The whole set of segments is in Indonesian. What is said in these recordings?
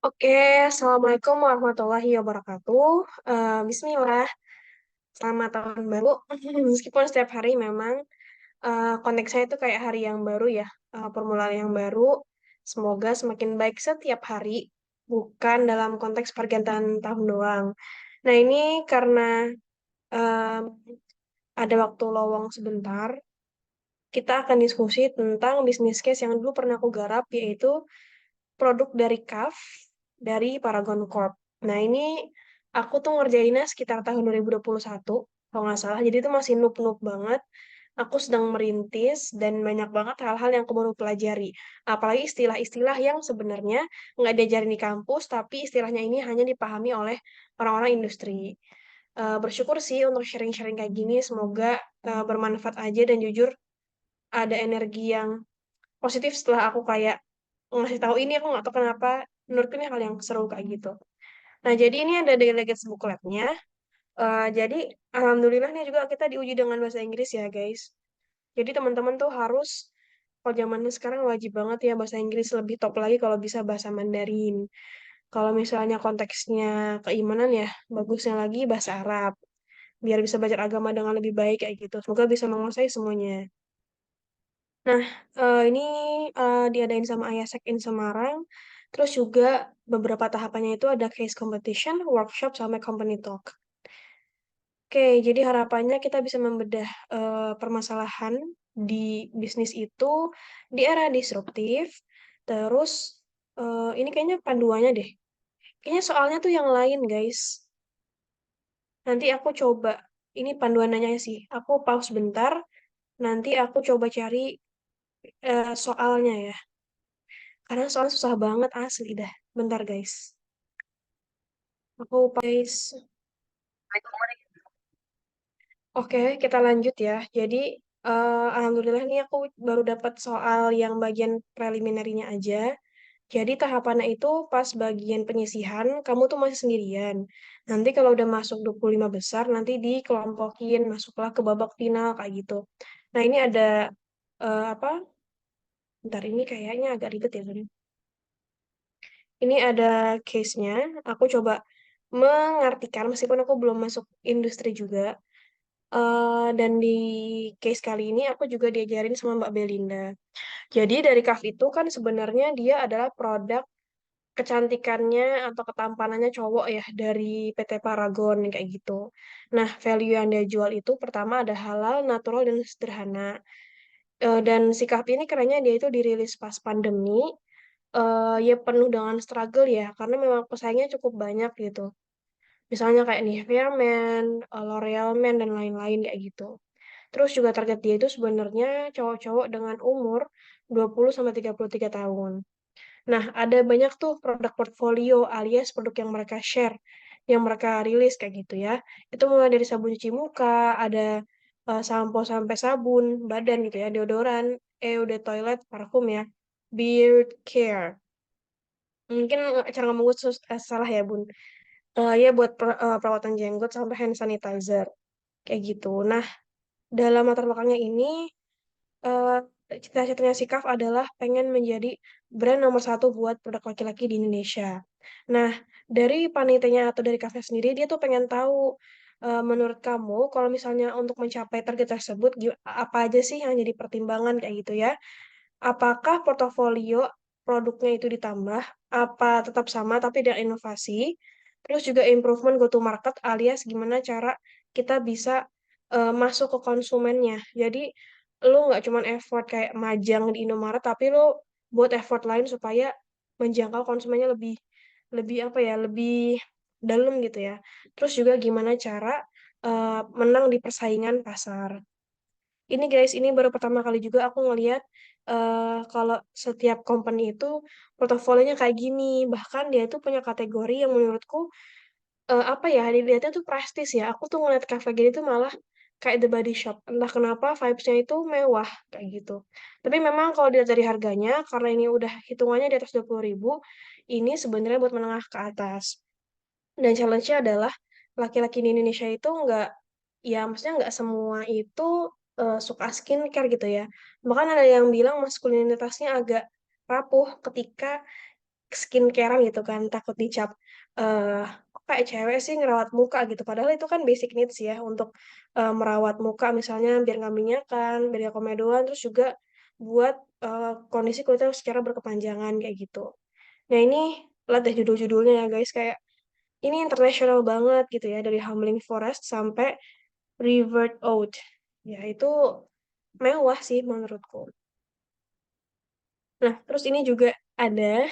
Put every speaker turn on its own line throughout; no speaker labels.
Oke, Assalamualaikum warahmatullahi wabarakatuh. Bismillah, selamat tahun baru. Meskipun setiap hari memang konteks saya itu kayak hari yang baru ya, permulaan yang baru. Semoga semakin baik setiap hari, bukan dalam konteks pergantian tahun doang. Nah, ini karena em, ada waktu lowong sebentar, kita akan diskusi tentang bisnis case yang dulu pernah aku garap, yaitu produk dari CAF dari Paragon Corp. Nah, ini aku tuh ngerjainnya sekitar tahun 2021, kalau nggak salah. Jadi itu masih noob-noob banget. Aku sedang merintis dan banyak banget hal-hal yang aku baru pelajari. Apalagi istilah-istilah yang sebenarnya nggak diajarin di kampus, tapi istilahnya ini hanya dipahami oleh orang-orang industri. Bersyukur sih untuk sharing-sharing kayak gini. Semoga bermanfaat aja dan jujur ada energi yang positif setelah aku kayak ngasih tahu ini. Aku nggak tahu kenapa menurutku ini hal yang seru kayak gitu. Nah, jadi ini ada delegates bookletnya. Jadi alhamdulillah nih juga kita diuji dengan bahasa Inggris ya guys. Jadi teman-teman tuh harus, kalau zamannya sekarang wajib banget ya bahasa Inggris, lebih top lagi kalau bisa bahasa Mandarin. Kalau misalnya konteksnya keimanan ya, bagusnya lagi bahasa Arab. Biar bisa belajar agama dengan lebih baik kayak gitu. Semoga bisa menguasai semuanya. Nah, ini diadain sama Ayasek in Semarang. Terus juga beberapa tahapannya itu ada case competition, workshop, sama company talk. Oke, jadi harapannya kita bisa membedah permasalahan di bisnis itu di era disruptif. Terus ini kayaknya panduannya deh. Kayaknya soalnya tuh yang lain, guys. Nanti aku coba, ini panduannya sih. Aku pause bentar, nanti aku coba cari soalnya ya. Karena soalnya susah banget asli dah. Bentar, guys. Aku guys. Oke, kita lanjut ya. Jadi, alhamdulillah nih aku baru dapat soal yang bagian preliminarinya aja. Jadi tahapannya itu pas bagian penyisihan, kamu tuh masih sendirian. Nanti kalau udah masuk 25 besar, nanti dikelompokin, masuklah ke babak final, kayak gitu. Nah, ini ada, apa, bentar ini kayaknya agak ribet ya. Sorry. Ini ada case-nya, aku coba mengartikan, meskipun aku belum masuk industri juga. Dan di case kali ini aku juga diajarin sama Mbak Belinda. Jadi dari CAF itu kan sebenarnya dia adalah produk kecantikannya atau ketampanannya cowok ya dari PT Paragon kayak gitu. Nah, value yang dia jual itu pertama ada halal, natural, dan sederhana. Dan si CAF ini kerennya dia itu dirilis pas pandemi. Ya penuh dengan struggle ya, karena memang pesaingnya cukup banyak gitu. Misalnya kayak Nivea Men, L'Oreal Men, dan lain-lain kayak gitu. Terus juga target dia itu sebenarnya cowok-cowok dengan umur 20 sampai 33 tahun. Nah, ada banyak tuh produk portfolio alias produk yang mereka share, yang mereka rilis kayak gitu ya. Itu mulai dari sabun cuci muka, ada sampo sampai sabun, badan gitu ya, deodoran, eau de toilet, parfum ya, beard care. Mungkin cara ngomong gue salah ya, Bun. Ya buat perawatan jenggot sampai hand sanitizer kayak gitu. Nah, dalam latar belakangnya ini eh, cita-citanya si Kaf adalah pengen menjadi brand nomor satu buat produk laki-laki di Indonesia. Nah, dari panitianya atau dari Kafnya sendiri, dia tuh pengen tahu, menurut kamu, kalau misalnya untuk mencapai target tersebut, apa aja sih yang jadi pertimbangan kayak gitu ya? Apakah portofolio produknya itu ditambah, apa tetap sama tapi dengan inovasi? Terus juga improvement go to market alias gimana cara kita bisa masuk ke konsumennya. Jadi lu nggak cuman effort kayak majang di Indomaret, tapi lu buat effort lain supaya menjangkau konsumennya lebih lebih apa ya, lebih dalam gitu ya. Terus juga gimana cara menang di persaingan pasar. Ini guys, ini baru pertama kali juga aku ngeliat kalau setiap company itu portofolionya kayak gini. Bahkan dia itu punya kategori yang menurutku apa ya, dilihatnya tuh prestis ya. Aku tuh ngeliat cafe gini tuh malah kayak The Body Shop. Entah kenapa vibes-nya itu mewah kayak gitu. Tapi memang kalau dilihat dari harganya, karena ini udah hitungannya di atas 20.000, ini sebenarnya buat menengah ke atas. Dan challenge-nya adalah laki-laki di Indonesia itu nggak, ya maksudnya nggak semua itu suka skincare gitu ya. Bahkan ada yang bilang maskulinitasnya agak rapuh ketika skincare-an gitu kan, takut dicap, "Kok kayak cewek sih ngerawat muka?" gitu. Padahal itu kan basic needs ya untuk, merawat muka misalnya biar nggak minyakan, biar nggak komedoan, terus juga buat, kondisi kulitnya secara berkepanjangan kayak gitu. Nah ini, lihat deh judul-judulnya ya guys, kayak ini internasional banget gitu ya, dari Humbling Forest sampai River Oud. Ya itu mewah sih menurutku. Nah, terus ini juga ada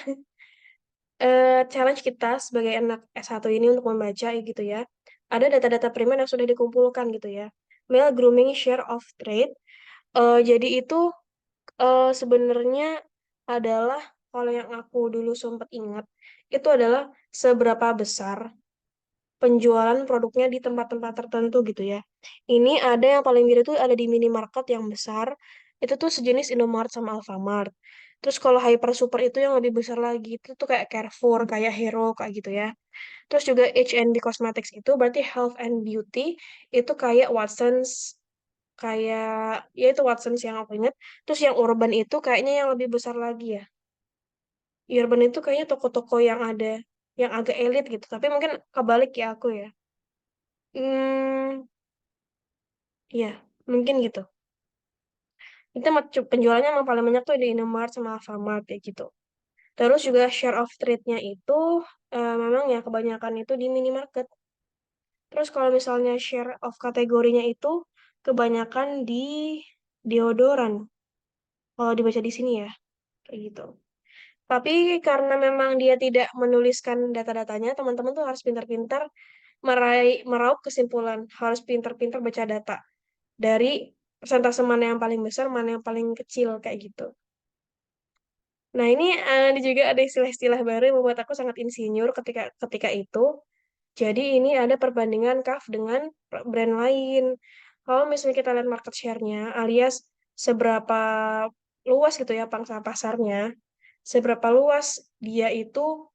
challenge kita sebagai anak S1 ini untuk membaca gitu ya. Ada data-data primer yang sudah dikumpulkan gitu ya. Male grooming share of trade. Jadi itu sebenarnya adalah kalau yang aku dulu sempat ingat itu adalah seberapa besar penjualan produknya di tempat-tempat tertentu gitu ya. Ini ada yang paling gede tuh ada di minimarket yang besar. Itu tuh sejenis Indomaret sama Alfamart. Terus kalau Hyper Super itu yang lebih besar lagi itu tuh kayak Carrefour, kayak Hero kayak gitu ya. Terus juga H&B Cosmetics itu berarti health and beauty itu kayak Watsons, kayak ya itu Watsons yang aku ingat. Terus yang Urban itu kayaknya yang lebih besar lagi ya. Urban itu kayaknya toko-toko yang ada yang agak elit gitu. Tapi mungkin kebalik ya aku ya. Hmm, iya, mungkin gitu. Itu penjualannya emang paling banyak tuh di Indomaret sama Alfamart kayak gitu. Terus juga share of trade-nya itu memang ya kebanyakan itu di minimarket. Terus kalau misalnya share of kategorinya itu kebanyakan di deodoran. Kalau dibaca di sini ya, kayak gitu. Tapi karena memang dia tidak menuliskan data-datanya, teman-teman tuh harus pintar-pintar meraup kesimpulan, harus pintar-pintar baca data dari persentase mana yang paling besar, mana yang paling kecil kayak gitu. Nah, ini juga ada istilah-istilah baru yang membuat aku sangat insinyur ketika ketika itu. Jadi ini ada perbandingan CAF dengan brand lain. Kalau misalnya kita lihat market share-nya, alias seberapa luas gitu ya pangsa pasarnya, seberapa luas dia itu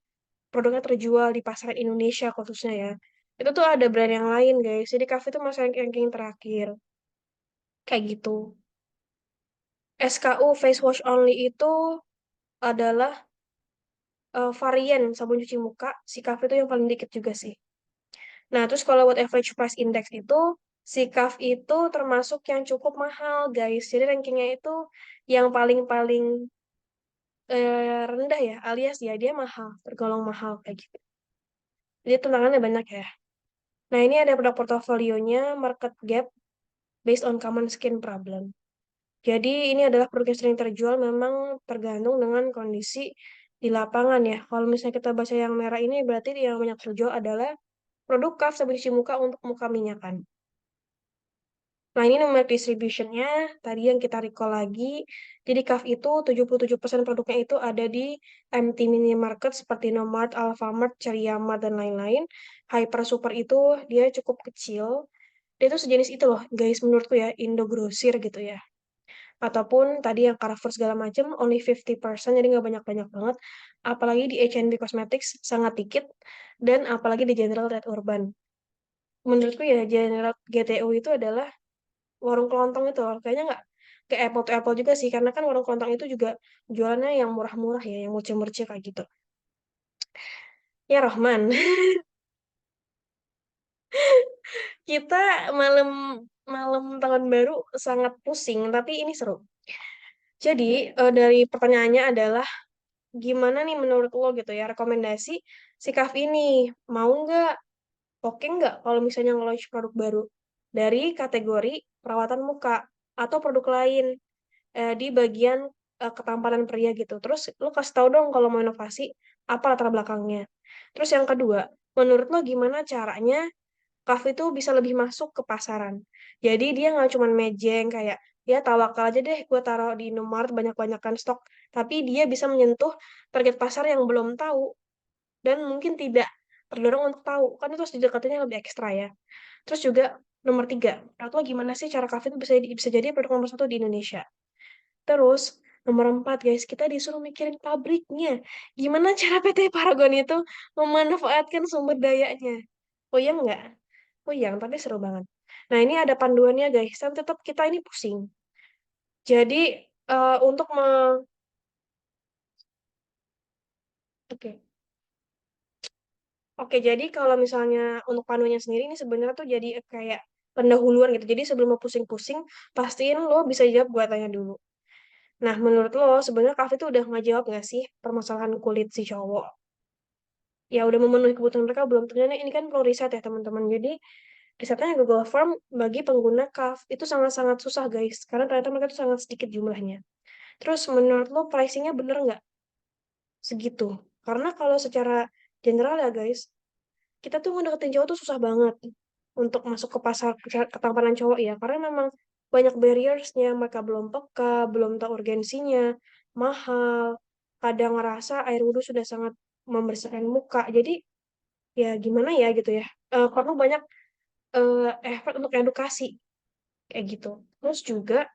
produknya terjual di pasar Indonesia khususnya ya. Itu tuh ada brand yang lain guys. Jadi CAF itu masih ranking terakhir. Kayak gitu. SKU Face Wash Only itu adalah varian sabun cuci muka. Si CAF itu yang paling dikit juga sih. Nah, terus kalau buat average price index itu, si CAF itu termasuk yang cukup mahal, guys. Jadi rankingnya itu yang paling-paling rendah ya, alias ya dia mahal, tergolong mahal kayak gitu. Jadi tantangannya banyak ya. Nah, ini ada produk portofolionya, market gap based on common skin problem. Jadi ini adalah produk yang sering terjual memang tergantung dengan kondisi di lapangan ya. Kalau misalnya kita baca yang merah ini berarti yang banyak terjual adalah produk CAF sabun cuci muka untuk muka minyakan. Nah, ini nomor distribution-nya, tadi yang kita recall lagi. Jadi, CAF itu 77% produknya itu ada di MT minimarket seperti Nomart, Alfamart, Ceriamart, dan lain-lain. Hyper Super itu dia cukup kecil. Dia itu sejenis itu loh, guys, menurutku ya, Indogrosir gitu ya. Ataupun tadi yang Carrefour segala macam, only 50%, jadi nggak banyak-banyak banget. Apalagi di H&B Cosmetics, sangat dikit. Dan apalagi di General Trade Urban. Menurutku ya, General GTU itu adalah warung kelontong itu loh. Kayaknya nggak kayak apple to apple juga sih, karena kan warung kelontong itu juga jualannya yang murah-murah ya, yang murce-murce kayak gitu. Ya Rohman, kita malam malam tahun baru sangat pusing, tapi ini seru. Jadi dari pertanyaannya adalah gimana nih menurut lo gitu ya rekomendasi si Kaf ini mau nggak, oke nggak kalau misalnya nge-launch produk baru dari kategori perawatan muka atau produk lain di bagian ketampanan pria gitu. Terus lu kasih tahu dong kalau mau inovasi apa latar belakangnya. Terus yang kedua, menurut lo gimana caranya Kaf itu bisa lebih masuk ke pasaran. Jadi dia nggak cuma mejeng kayak ya tawakal aja deh gue taruh di Indomaret banyak-banyakan stok. Tapi dia bisa menyentuh target pasar yang belum tahu dan mungkin tidak terdorong untuk tahu. Kan itu harus didekatinnya lebih ekstra ya. Terus juga nomor tiga, menurut lo gimana sih cara Kaf itu bisa jadi produk nomor satu di Indonesia? Terus, nomor empat, guys, kita disuruh mikirin pabriknya. Gimana cara PT Paragon itu memanfaatkan sumber dayanya? Puyeng nggak? Puyeng, tapi seru banget. Nah, ini ada panduannya, guys. Tapi tetap kita ini pusing. Jadi, untuk Oke. Oke, jadi kalau misalnya untuk panunya sendiri ini sebenarnya tuh jadi kayak pendahuluan gitu. Jadi sebelum lo pusing-pusing, pastiin lo bisa jawab gua tanya dulu. Nah, menurut lo sebenarnya Kafe tuh udah ngejawab nggak sih permasalahan kulit si cowok? Ya udah memenuhi kebutuhan mereka belum? Ternyata ini kan perlu riset ya teman-teman. Jadi risetnya Google Form bagi pengguna CAF itu sangat-sangat susah guys, karena ternyata mereka tuh sangat sedikit jumlahnya. Terus menurut lo pricingnya bener nggak segitu? Karena kalau secara general ya guys, kita tuh ngedeketin cowok tuh susah banget untuk masuk ke pasar ketampanan cowok ya, karena memang banyak barriersnya, mereka belum peka, belum tahu urgensinya, mahal, kadang ngerasa air wudhu sudah sangat membersihkan muka, jadi ya gimana ya gitu ya. Perlu banyak effort untuk edukasi kayak gitu. Terus juga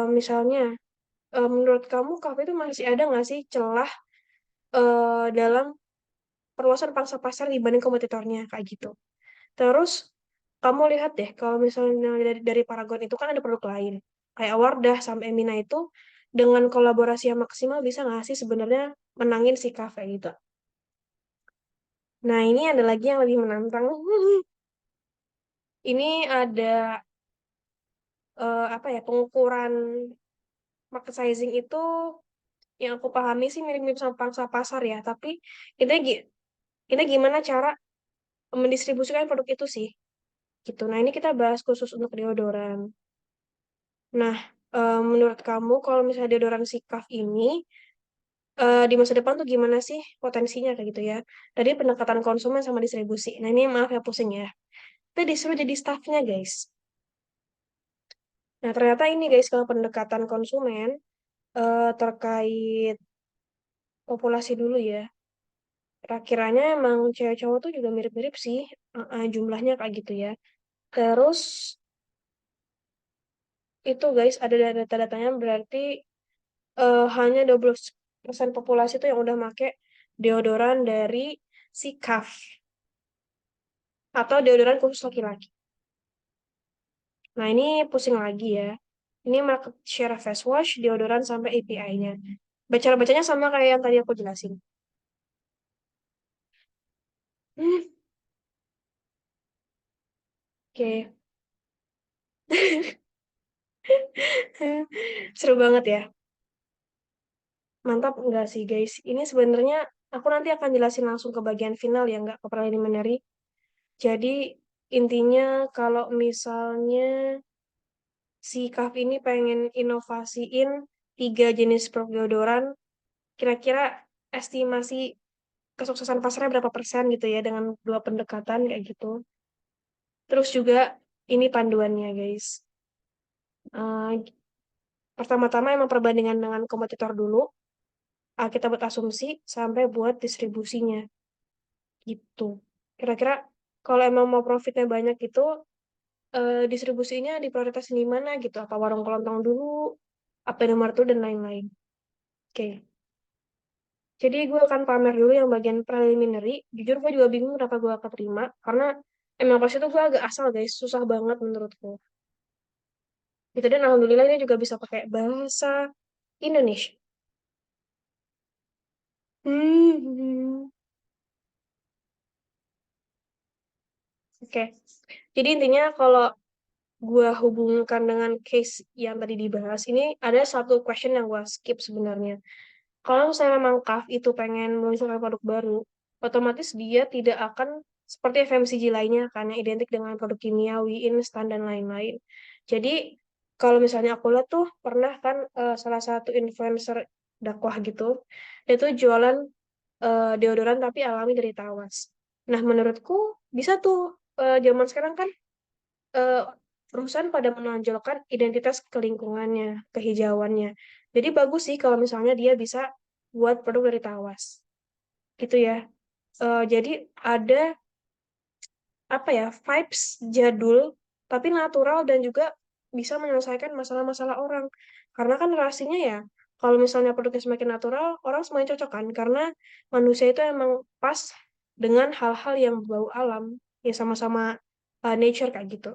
misalnya menurut kamu kafe itu masih ada nggak sih celah dalam perluasan pangsa pasar dibanding kompetitornya kayak gitu. Terus kamu lihat deh kalau misalnya dari Paragon itu kan ada produk lain kayak Wardah sama Emina itu dengan kolaborasi yang maksimal bisa nggak sih sebenarnya menangin si kafe gitu. Nah ini ada lagi yang lebih menantang. Ini ada apa ya pengukuran market sizing itu yang aku pahami sih mirip-mirip sama pangsa pasar ya, tapi kita kita gimana cara mendistribusikan produk itu sih, gitu. Nah, ini kita bahas khusus untuk deodoran. Nah, menurut kamu kalau misalnya deodoran Sikaf ini di masa depan tuh gimana sih potensinya kayak gitu ya? Tadi pendekatan konsumen sama distribusi. Nah, ini maaf ya pusing ya. Kita disuruh jadi staffnya, guys. Nah, ternyata ini guys, kalau pendekatan konsumen terkait populasi dulu ya. Kiranya emang cewek cowok tuh juga mirip-mirip sih jumlahnya kayak gitu ya. Terus itu guys ada data-datanya berarti hanya 12% populasi tuh yang udah make deodoran dari si CAF atau deodoran khusus laki-laki. Nah ini pusing lagi ya. Ini market share face wash, deodoran sampai API-nya. Baca-bacanya sama kayak yang tadi aku jelasin. Hmm, oke. Seru banget ya. Mantap enggak sih guys? Ini sebenarnya aku nanti akan jelasin langsung ke bagian final ya, nggak ke preliminary. Jadi intinya kalau misalnya si CAF ini pengen inovasiin 3 jenis produk deodoran, kira-kira estimasi kesuksesan pasarnya berapa persen gitu ya dengan dua pendekatan kayak gitu. Terus juga ini panduannya guys. Eh, Pertama-tama emang perbandingan dengan kompetitor dulu. Kita buat asumsi sampai buat distribusinya. Gitu. Kira-kira kalau emang mau profitnya banyak gitu, distribusinya diprioritasin di mana gitu? Apa warung kelontong dulu, apa nomor tuh dan lain-lain. Oke. Jadi gue akan pamer dulu yang bagian preliminary. Jujur gue juga bingung kenapa gue keterima, karena emang pas itu gue agak asal guys, susah banget menurutku. Gitu dan alhamdulillah ini juga bisa pakai bahasa Indonesia. Hmm. Oke. Jadi intinya kalau gue hubungkan dengan case yang tadi dibahas, ini ada satu question yang gue skip sebenarnya. Kalau misalnya memang CAF itu pengen meluncurkan produk baru, otomatis dia tidak akan seperti FMCG lainnya, karena identik dengan produk kimiawi, instan, dan lain-lain. Jadi, kalau misalnya aku lihat tuh, pernah kan salah satu influencer dakwah gitu, dia tuh jualan deodoran tapi alami dari tawas. Nah, menurutku bisa tuh, zaman sekarang kan eh, perusahaan pada menonjolkan identitas kelingkungannya, kehijauannya. Jadi bagus sih kalau misalnya dia bisa buat produk dari tawas, gitu ya. Jadi ada apa ya vibes jadul tapi natural dan juga bisa menyelesaikan masalah-masalah orang. Karena kan rasanya ya, kalau misalnya produknya semakin natural, orang semuanya cocok kan? Karena manusia itu emang pas dengan hal-hal yang berbau alam, ya sama-sama nature kayak gitu.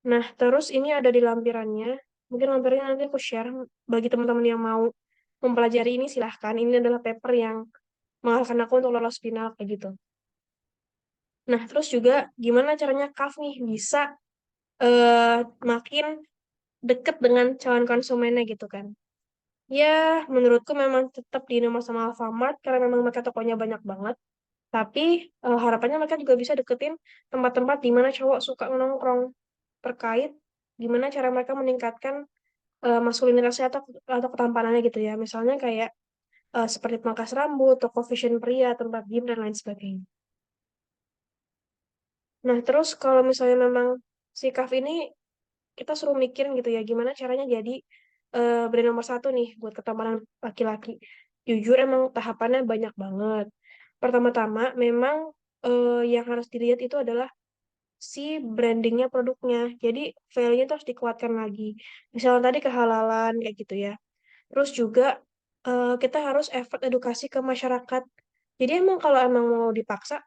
Nah, terus ini ada di lampirannya. Mungkin lampirannya nanti aku share bagi teman-teman yang mau mempelajari ini silahkan. Ini adalah paper yang mengalahkan aku untuk lolos final kayak gitu. Nah, terus juga gimana caranya CAF nih bisa makin deket dengan calon konsumennya gitu kan. Ya, menurutku memang tetap di nomor sama Alfamart karena memang mereka tokonya banyak banget. Tapi harapannya mereka juga bisa deketin tempat-tempat di mana cowok suka nongkrong terkait gimana cara mereka meningkatkan maskulinitasnya atau ketampanannya gitu ya. Misalnya kayak seperti pangkas rambut, toko fashion pria, tempat gym dan lain sebagainya. Nah, terus kalau misalnya memang si Kaf ini kita suruh mikirin gitu ya, gimana caranya jadi brand nomor satu nih buat ketampanan laki-laki. Jujur emang tahapannya banyak banget. Pertama-tama memang yang harus dilihat itu adalah si brandingnya produknya. Jadi value-nya itu harus dikuatkan lagi. Misalnya tadi kehalalan kayak gitu ya. Terus juga kita harus effort edukasi ke masyarakat. Jadi emang kalau emang mau dipaksa,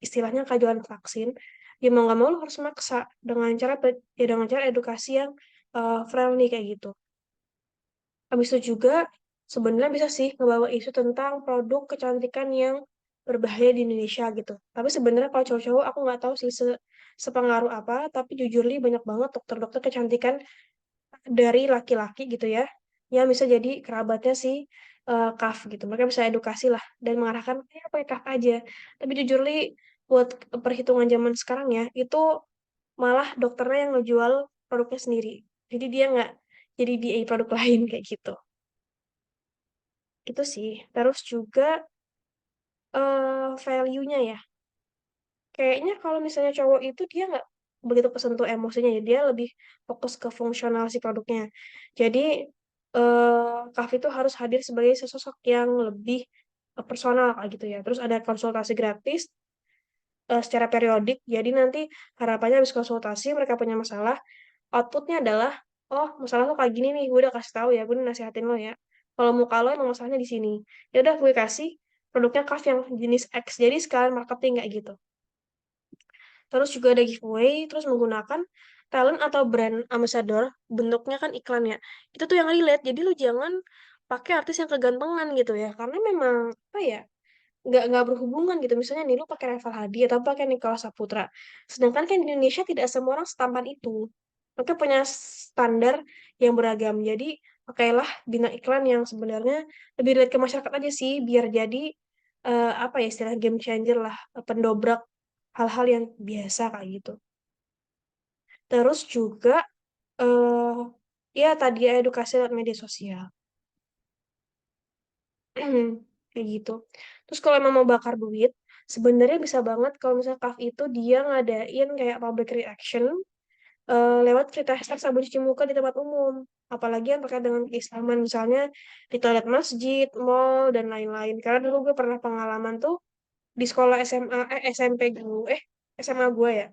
istilahnya kajuan vaksin, ya mau nggak mau lo harus maksa dengan cara ya dengan cara edukasi yang friendly kayak gitu. Habis itu juga sebenarnya bisa sih ngebawa isu tentang produk kecantikan yang berbahaya di Indonesia gitu. Tapi sebenarnya kalau cowok-cowok aku nggak tahu sih sepengaruh apa, tapi jujur li banyak banget dokter-dokter kecantikan dari laki-laki gitu ya, yang bisa jadi kerabatnya si CAF gitu. Mereka bisa edukasi lah dan mengarahkan pakai CAF aja. Tapi jujur li buat perhitungan zaman sekarang ya, itu malah dokternya yang ngejual produknya sendiri. Jadi dia nggak jadi BA produk lain kayak gitu. Itu sih. Terus juga value-nya ya. Kayaknya kalau misalnya cowok itu dia nggak begitu kesentuh emosinya ya. Dia lebih fokus ke fungsional si produknya. Jadi Kak itu harus hadir sebagai sesosok yang lebih personal kayak gitu ya. Terus ada konsultasi gratis secara periodik. Jadi nanti harapannya habis konsultasi mereka punya masalah, outputnya adalah, oh masalah lo kayak gini nih, gue udah kasih tahu ya, gue udah nasihatin lo ya. Kalau muka lo emang masalahnya di sini, ya udah gue kasih produknya CAF yang jenis X. Jadi sekalian marketing kayak gitu. Terus juga ada giveaway, terus menggunakan talent atau brand ambassador, bentuknya kan iklan ya. Itu tuh yang relate. Jadi lu jangan pakai artis yang kegantengan gitu ya, karena memang apa ya? Nggak berhubungan gitu. Misalnya nih lu pakai Reval Hadi atau pakai Nicholas Saputra. Sedangkan kan di Indonesia tidak semua orang setampan itu. Mereka punya standar yang beragam. Jadi pakailah bintang iklan yang sebenarnya lebih relate ke masyarakat aja sih, biar jadi apa ya istilah game changer lah, pendobrak hal-hal yang biasa kayak gitu. Terus juga eh ya tadi edukasi lewat media sosial. Kayak gitu. Terus kalau emang mau bakar duit, sebenarnya bisa banget kalau misalnya CAF itu dia ngadain kayak public reaction lewat free tester sabun cuci muka di tempat umum. Apalagi yang terkait dengan keislaman, misalnya di toilet masjid, mall, dan lain-lain. Karena dulu gue pernah pengalaman tuh di sekolah SMA, SMP gue, SMA gue ya.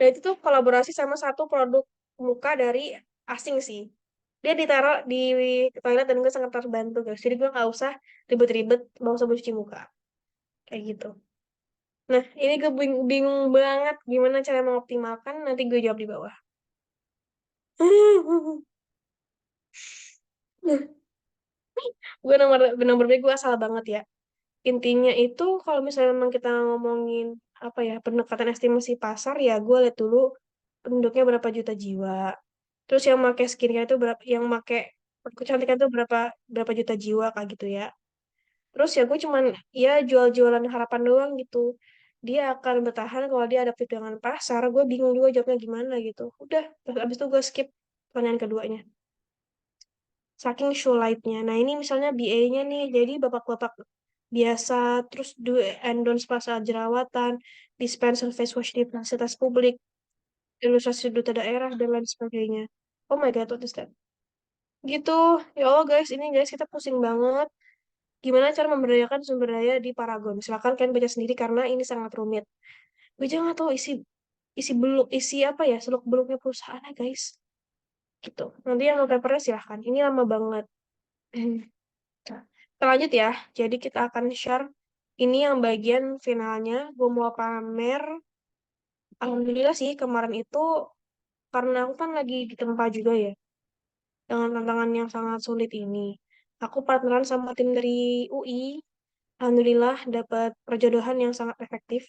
Dan itu tuh kolaborasi sama satu produk muka dari asing sih. Dia ditaruh di toilet dan gue sangat terbantu guys. Jadi gue nggak usah ribet-ribet bawa sabun cuci muka. Kayak gitu. Nah, ini gue bingung banget gimana cara mengoptimalkan. Nanti gue jawab di bawah. Gue nomor B gue asal banget ya. Intinya itu kalau misalnya memang kita ngomongin apa ya pendekatan estimasi pasar ya gue lihat dulu penduduknya berapa juta jiwa. Terus yang pakai skincare itu berapa, yang pakai kecantikan itu berapa berapa juta jiwa kayak gitu ya. Terus ya gue cuman ya jual-jualan harapan doang gitu. Dia akan bertahan kalau dia adaptif dengan pasar. Gue bingung juga jawabnya gimana gitu. Udah, terus abis itu gue skip pertanyaan keduanya. Saking show light-nya. Nah ini misalnya BA-nya nih, jadi bapak-bapak biasa, terus do endorse pasal jerawatan, dispenser face wash di fasilitas publik, ilustrasi duta daerah, dan lain sebagainya. Oh my God, what is that? Gitu. Ya Allah guys, ini guys kita pusing banget. Gimana cara memberdayakan sumber daya di Paragon? Silakan kalian baca sendiri karena ini sangat rumit. Gue jangan tahu isi beluk isi apa ya seluk beluknya perusahaan guys. Gitu. Nanti yang papernya silahkan. Ini lama banget. Nah, kita lanjut ya. Jadi kita akan share ini yang bagian finalnya. Gue mau pamer. Alhamdulillah sih kemarin itu karena aku kan lagi di tempat juga ya. Dengan tantangan yang sangat sulit ini. Aku partneran sama tim dari UI. Alhamdulillah dapat perjodohan yang sangat efektif.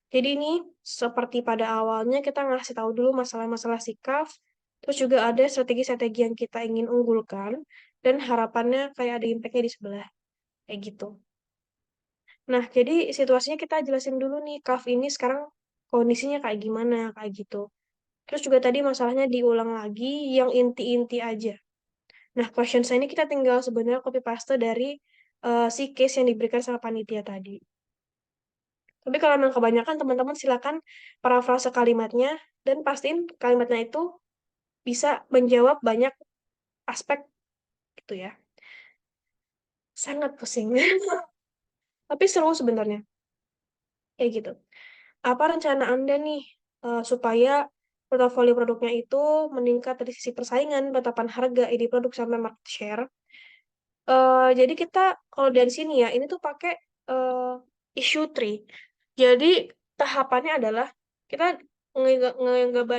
Jadi ini seperti pada awalnya kita ngasih tahu dulu masalah-masalah sikaf, terus juga ada strategi-strategi yang kita ingin unggulkan, dan harapannya kayak ada impact-nya di sebelah, kayak gitu. Nah, jadi situasinya kita jelasin dulu nih, CAF ini sekarang kondisinya kayak gimana, kayak gitu. Terus juga tadi masalahnya diulang lagi, yang inti-inti aja. Nah, question saya ini kita tinggal sebenarnya copy paste dari si case yang diberikan sama panitia tadi. Tapi kalau memang kebanyakan, teman-teman silakan parafrase kalimatnya dan pastiin kalimatnya itu bisa menjawab banyak aspek gitu ya. Sangat pusing. Tapi seru sebenarnya. Kayak gitu. Apa rencana Anda nih supaya portofolio produknya itu meningkat dari sisi persaingan, penetapan harga, ide produk, sampai market share? Jadi kita kalau dari sini ya, ini tuh pakai eh, issue tree. Jadi tahapannya adalah kita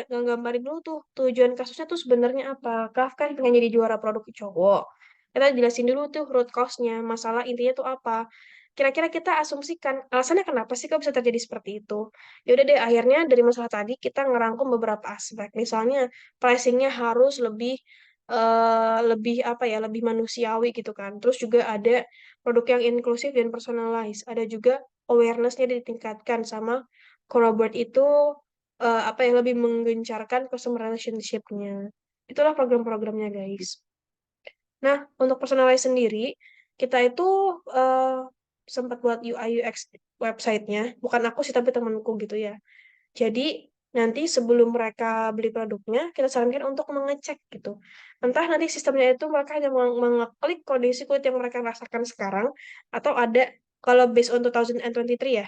ngegambarin dulu tuh tujuan kasusnya tuh sebenarnya apa. Kaf kan pengen jadi juara produk cowok. Kita jelasin dulu tuh root cause-nya, masalah intinya tuh apa. Kira-kira kita asumsikan alasannya kenapa sih kok bisa terjadi seperti itu. Ya udah deh, akhirnya dari masalah tadi kita ngerangkum beberapa aspek. Misalnya pricing-nya harus lebih apa ya, lebih manusiawi gitu kan. Terus juga ada produk yang inklusif dan personalized. Ada juga awareness-nya ditingkatkan sama collaborate itu apa yang lebih menggencarkan customer relationship-nya. Itulah program-programnya, guys. Nah, untuk personalize sendiri, kita itu eh, sempat buat UI UX website-nya. Bukan aku sih, tapi temanku gitu ya. Jadi nanti sebelum mereka beli produknya, kita sarankan untuk mengecek gitu. Entah nanti sistemnya itu mereka hanya mengeklik kondisi kulit yang mereka rasakan sekarang, atau ada, kalau based on 2023 ya,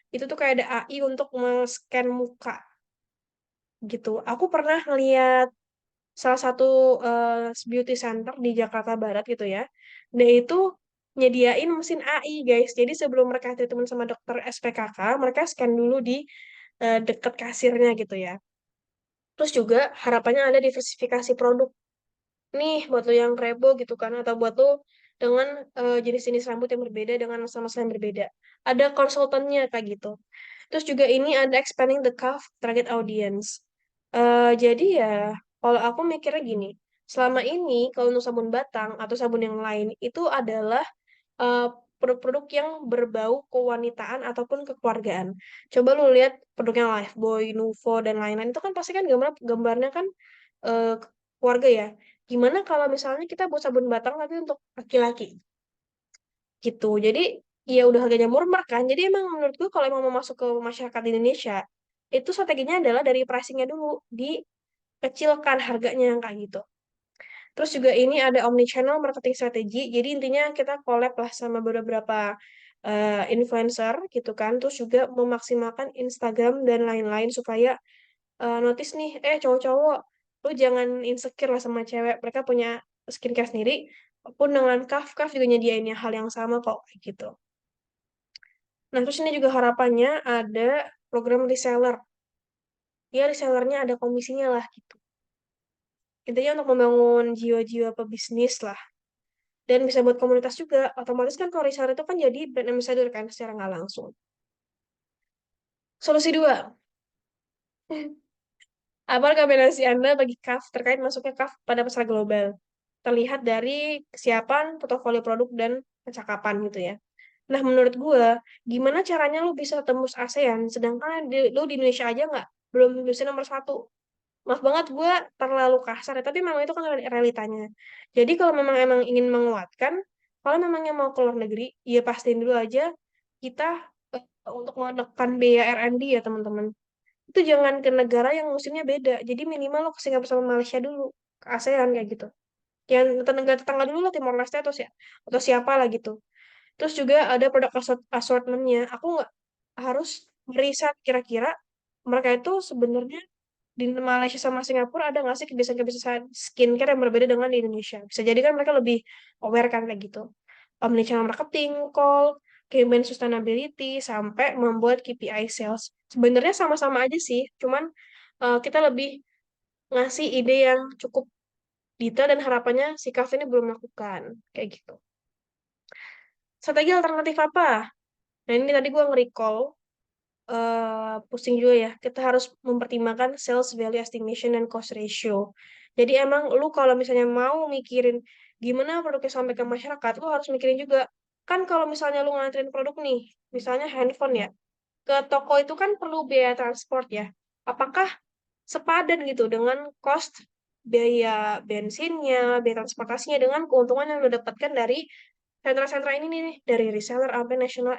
itu tuh kayak ada AI untuk men-scan muka gitu. Aku pernah ngeliat salah satu beauty center di Jakarta Barat gitu ya. Nah itu nyediain mesin AI guys. Jadi sebelum mereka treatment sama dokter SPKK, mereka scan dulu di deket kasirnya gitu ya. Terus juga harapannya ada diversifikasi produk. Nih buat lo yang rebo gitu kan, atau buat lo dengan jenis-jenis rambut yang berbeda dengan masalah-masalah yang berbeda. Ada konsultannya kayak gitu. Terus juga ini ada expanding the curve target audience. Jadi ya, kalau aku mikirnya gini, selama ini kalau untuk sabun batang atau sabun yang lain itu adalah eh, produk-produk yang berbau kewanitaan ataupun kekeluargaan. Coba lu lihat produknya Lifebuoy, Nuvo, dan lain-lain itu kan pasti kan gambarnya kan eh, keluarga ya. Gimana kalau misalnya kita buat sabun batang tapi untuk laki-laki gitu. Jadi ya udah harganya murah kan. Jadi emang menurut gue kalau emang mau masuk ke masyarakat di Indonesia, itu strateginya adalah dari pricingnya dulu, dikecilkan harganya kayak gitu. Terus juga ini ada omnichannel marketing strategi. Jadi intinya kita collab lah sama beberapa influencer gitu kan. Terus juga memaksimalkan Instagram dan lain-lain supaya notice nih, cowok-cowok, lu jangan insecure lah sama cewek. Mereka punya skincare sendiri. Pun dengan Kaf juga nyediainnya hal yang sama kok kayak gitu. Nah, terus ini juga harapannya ada program reseller. Ya, resellernya ada komisinya lah gitu. Intinya untuk membangun jiwa-jiwa pebisnis lah. Dan bisa buat komunitas juga. Otomatis kan kalau reseller itu kan jadi brand ambassador kan secara nggak langsung. Solusi dua. Apa rekomendasi Anda bagi CAF terkait masuknya CAF pada pasar global? Terlihat dari kesiapan, portofolio produk, dan kecakapan gitu ya. Nah, menurut gue, gimana caranya lu bisa tembus ASEAN, sedangkan lu di Indonesia aja nggak, belum bisa nomor satu. Maaf banget gue terlalu kasar ya, tapi memang itu kan realitanya. Jadi kalau memang emang ingin menguatkan, kalau memangnya mau ke luar negeri, ya pastiin dulu aja kita untuk menekan biaya R&D ya teman-teman. Itu jangan ke negara yang musimnya beda. Jadi minimal lo ke Singapura sama Malaysia dulu, ke ASEAN kayak gitu. Yang negara tetangga dulu lah, Timor Leste atau siapa lah gitu. Terus juga ada produk assortment-nya. Aku nggak harus meriset kira-kira mereka itu sebenarnya di Malaysia sama Singapura ada nggak sih kebiasaan-kebiasaan skincare yang berbeda dengan di Indonesia? Bisa jadi kan mereka lebih aware kan kayak gitu. Omnichannel marketing, call, campaign sustainability, sampai membuat KPI sales. Sebenarnya sama-sama aja sih, cuman kita lebih ngasih ide yang cukup detail dan harapannya si Cafe ini belum melakukan. Kayak gitu. Strategi alternatif apa? Nah, ini tadi gue nge-recall, pusing juga ya. Kita harus mempertimbangkan sales value estimation dan cost ratio. Jadi emang lu kalau misalnya mau mikirin gimana produknya sampai ke masyarakat, lu harus mikirin juga. Kan kalau misalnya lu nganterin produk nih, misalnya handphone ya, ke toko itu kan perlu biaya transport ya. Apakah sepadan gitu dengan cost biaya bensinnya, biaya transportasinya dengan keuntungan yang lo dapatkan dari sentra-sentra ini nih, dari reseller sampai national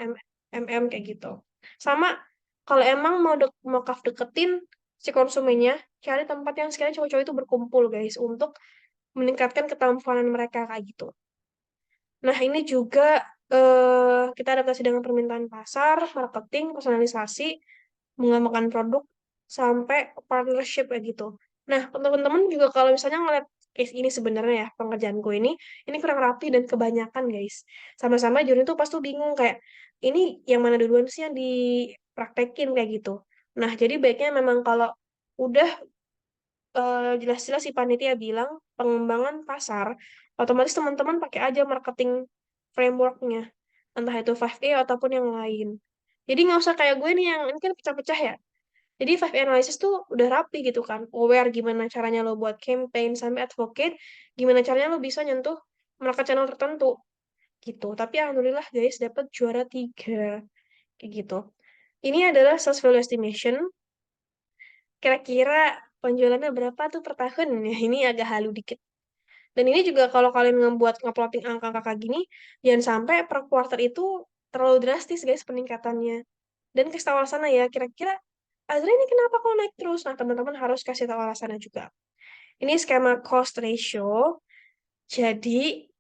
MM kayak gitu. Sama kalau emang mau deketin si konsumennya, cari tempat yang sekiranya cowok-cowok itu berkumpul guys untuk meningkatkan ketampanan mereka kayak gitu. Nah, ini juga kita adaptasi dengan permintaan pasar, marketing, personalisasi, mengembangkan produk sampai partnership kayak gitu. Nah, teman-teman juga kalau misalnya ngeliat case ini sebenarnya ya, pengerjaanku ini kurang rapi dan kebanyakan guys. Sama-sama juri tuh pas tuh bingung kayak, ini yang mana duluan sih yang dipraktekin kayak gitu. Nah, jadi baiknya memang kalau udah jelas-jelas si panitia bilang pengembangan pasar, otomatis teman-teman pakai aja marketing frameworknya. Entah itu 5A ataupun yang lain. Jadi nggak usah kayak gue nih yang ini kan pecah-pecah ya. Jadi 5 analysis tuh udah rapi gitu kan. Aware gimana caranya lo buat campaign sampai advocate, gimana caranya lo bisa nyentuh market channel tertentu gitu. Tapi alhamdulillah guys dapat juara 3 kayak gitu. Ini adalah sales value estimation. Kira-kira penjualannya berapa tuh per tahun? Ya, ini agak halu dikit. Dan ini juga kalau kalian ngebuat ngeplotting angka-angka gini, jangan sampai per quarter itu terlalu drastis guys peningkatannya. Dan kasih tahu alasannya ya, kira-kira Azra ini kenapa kok naik terus? Nah, teman-teman harus kasih tahu alasannya juga. Ini skema cost ratio. Jadi,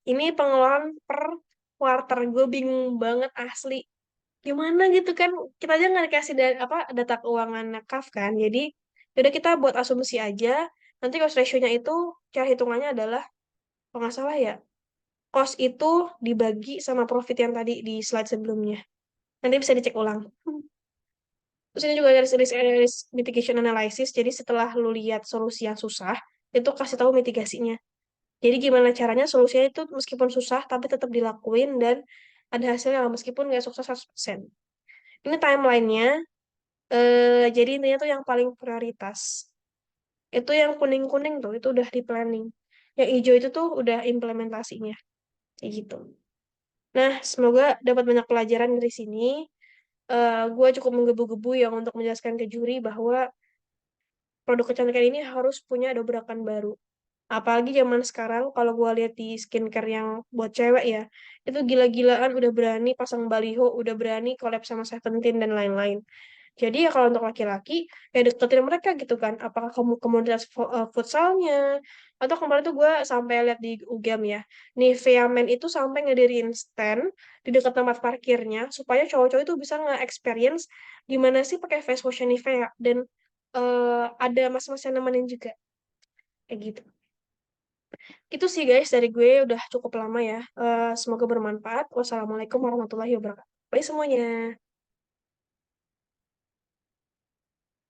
ini pengeluaran per quarter. Gue bingung banget asli. Gimana gitu kan? Kita aja nggak dikasih data keuangan NAKAF kan. Jadi, yaudah kita buat asumsi aja. Nanti cost ratio-nya itu, cara hitungannya adalah, kalau nggak salah ya, cost itu dibagi sama profit yang tadi di slide sebelumnya. Nanti bisa dicek ulang. Terus ini juga ada risk mitigation analysis. Jadi setelah lu lihat solusi yang susah, itu kasih tahu mitigasinya. Jadi gimana caranya solusinya itu meskipun susah, tapi tetap dilakuin dan ada hasilnya lah, meskipun nggak sukses 100%. Ini timelinenya, jadi intinya tuh yang paling prioritas. Itu yang kuning-kuning tuh, itu udah di planning. Yang hijau itu tuh udah implementasinya. Kayak gitu. Nah, semoga dapat banyak pelajaran dari sini. Gue cukup menggebu-gebu yang untuk menjelaskan ke juri bahwa produk kecantikan ini harus punya dobrakan baru. Apalagi zaman sekarang, kalau gue lihat di skincare yang buat cewek ya, itu gila-gilaan udah berani pasang baliho, udah berani collab sama Seventeen dan lain-lain. Jadi ya kalau untuk laki-laki, ya deketin mereka gitu kan. Apakah kamu komunitas futsalnya, atau kemarin tuh gue sampai lihat di UGM ya, Nivea Men itu sampai ngedirin stand di dekat tempat parkirnya, supaya cowok-cowok itu bisa nge-experience gimana sih pakai face wash Nivea. Dan ada mas-mas yang nemenin juga. Kayak gitu. Itu sih guys dari gue udah cukup lama ya. Semoga bermanfaat. Wassalamualaikum warahmatullahi wabarakatuh. Bye semuanya.